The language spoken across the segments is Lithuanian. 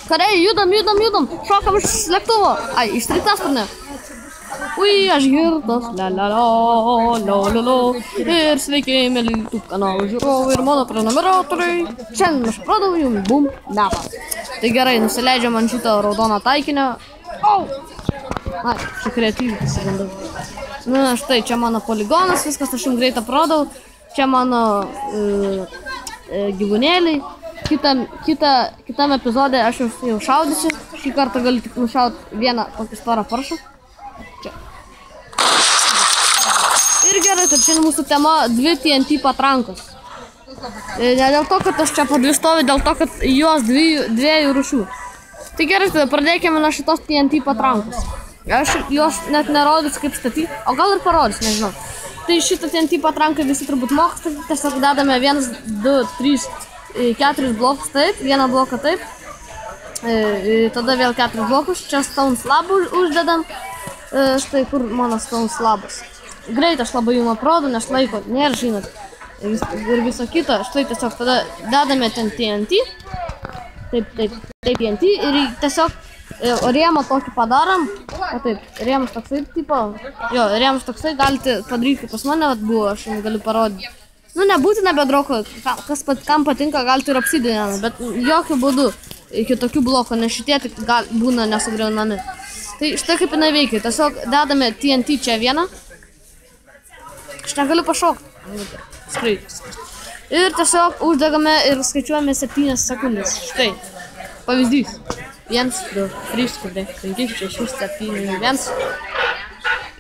Kariai, judam. Šokam iš lėktuvo. Ai, iš sraigtasparnio. Ui, aš girtas, la. Ir sveiki, mėly YouTube kanalų žiūrovai ir mano prenumeratoriai. Šiandien aš pradau jums bum mapą. Tai gerai, nusileidžiam ant šitą raudoną taikinio. Au! Ai, čia kreatyviai pasigandau. Na, štai, čia mano poligonas, viskas aš jums greitai prodau. Čia mano gyvūnėliai. Kitam epizode aš jau šaudysiu. Šį kartą galiu tik nušauti vieną tokį storą paršą. Čia. Ir gerai, kad šiandien mūsų tema 2 TNT patrankos. Ne dėl to, kad aš čia po 2 stovi, dėl to, kad jos dviejų rūšių. Tai gerai, tada pradėkime nuo šitos TNT patrankos. Aš jos net nerodysiu kaip statyti, o gal ir parodysiu, nežinau. Tai šitą TNT patranką visi turbūt moka statyti, tiesiog dedame 1, 2, 3, 4 blokus taip, vieną bloką taip. Tada vėl 4 blokus, čia stone slabą uždedam. Štai kur mano stone slabas. Greit aš labai jums aprodu, nes laiko nėra, žinot, ir viso kito. Štai tiesiog tada dedame ten TNT. Taip TNT ir tiesiog rėmą tokį padarom. O taip, rėmas toksai tipo. Jo, rėmas toksai galite padaryti, pas mane buvo, aš jums galiu parodyti. Nu, nebūtina bedroko, kam patinka, galite ir obsidianą, bet jokių būdų iki tokių blokų, nes šitie tik būna nesugriaunami. Tai štai kaip jinai veikia, tiesiog dedame TNT čia vieną. Aš negaliu pašokti. Skraidys. Ir tiesiog uždegame ir skaičiuojame 7 sekundės. Štai, pavyzdys. 1, 2, 3, 4, 5, 6, 7, 1.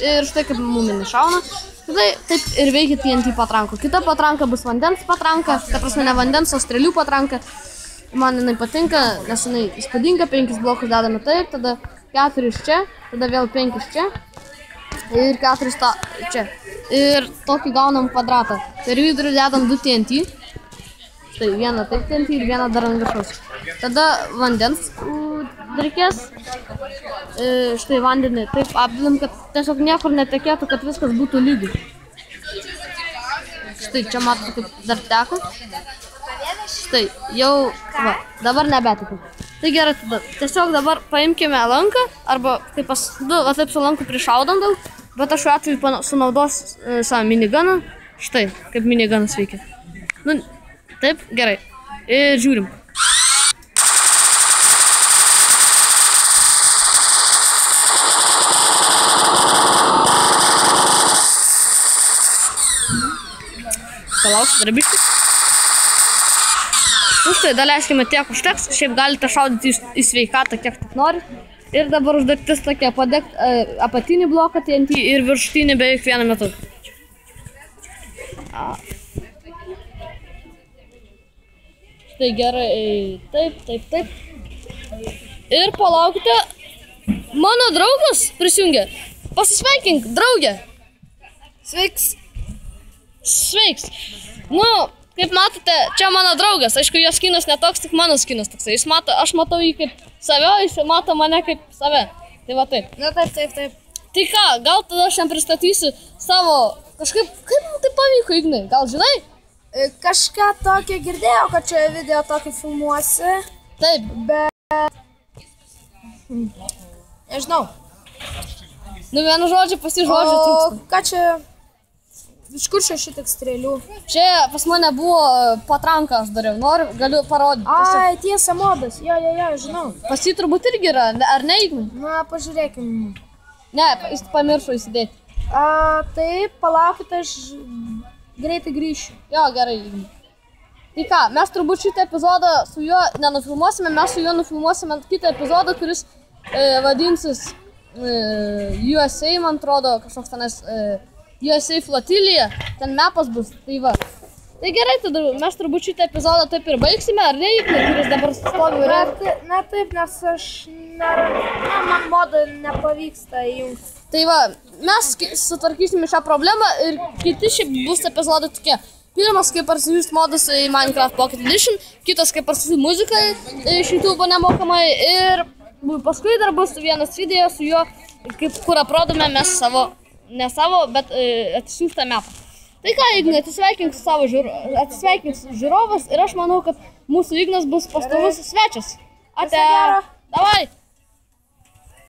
Ir štai kaip muminį šauna. Tai taip ir veikia TNT patranko. Kita patranka bus vandens patranka, ta prasme ne vandens, o strėlių patranka. Man jinai patinka, nes jinai įspūdinga, 5 blokus dedame taip, tada 4 čia, tada vėl 5 čia ir 4 čia. Ir tokį gaunam kvadratą. Per vidurį dedam 2 TNT. Štai vieną taip TNT ir vieną dar ant viršaus. Tada vandens reikės. Štai vandenį taip apdedam, kad tiesiog niekur netekėtų, kad viskas būtų lygiai. Štai čia matote, kaip dar teka. Štai jau, va, dabar nebetikiu. Tai gerai, tada tiesiog dabar paimkime lanką, arba kaip va taip su lanku prišaudam daug, bet aš šiuo atveju sunaudos savo miniganą. Štai, kaip miniganas veikia. Nu, taip, gerai. Ir žiūrim. Palauk, darbiškai. Štai, daleiskime tiek užteks, šiaip galite šaudyti į sveikatą, kiek tik nori. Ir dabar užduotis tokia, padegti apatinį bloką TNT ir viršutinį beveik vienu metu. Štai gerai, taip. Ir palaukite, mano draugas prisijungė. Pasisveikink, draugė. Sveiks. Nu, kaip matote, čia mano draugas, aišku, jo skinas netoks, tik mano skinas toksai. Aš matau jį kaip save, jis mato mane kaip save. Tai va taip. Na taip. Tai ką, gal tada aš jam pristatysiu savo, kažkaip, kaip man tai pavyko, Ignai, gal žinai? Kažką tokio girdėjau, kad čia video tokį filmuosi. Taip. Bet... Nežinau. Nu, vienu žodžiu, pasižodžiu trūksta. O ką čia... Iš kur čia šitiek strėlių? Čia pas mane buvo patranka, aš dariau, galiu parodyti. Ai, tiesa modas, jo, žinau. Pas jį turbūt irgi yra, ar ne, Ignai? Na, pažiūrėkim. Ne, jis pamiršo įsidėti. Taip, palaukite, aš greitai grįšiu. Jo, gerai, Ignai. Tai ką, mes turbūt šitą epizodą su juo nenufilmuosime, mes su juo nufilmuosime kitą epizodą, kuris vadinsis USA, man atrodo, kažkoks tenais... USA flotilija, ten mapas bus, tai va. Tai gerai, tada mes turbūt šitą epizodą taip ir baigsime, ar ne, kuris dabar stovi ir... Na taip, nes aš man modą nepavyksta įjungti. Tai va, mes sutvarkysime šią problemą ir kiti šiaip bus epizodai tokie. Pirmas, kaip parsisiųsti modus į Minecraft Pocket Edition, kitas, kaip parsisiųsti muziką iš YouTube nemokamai ir paskui dar bus vienas video su juo, kur aprodome mes savo, ne savo, bet atsisiųstą mapą. Tai ką, Ignai, atsisveikink žiūrovas ir aš manau, kad mūsų Ignas bus pastovus svečias. Ate.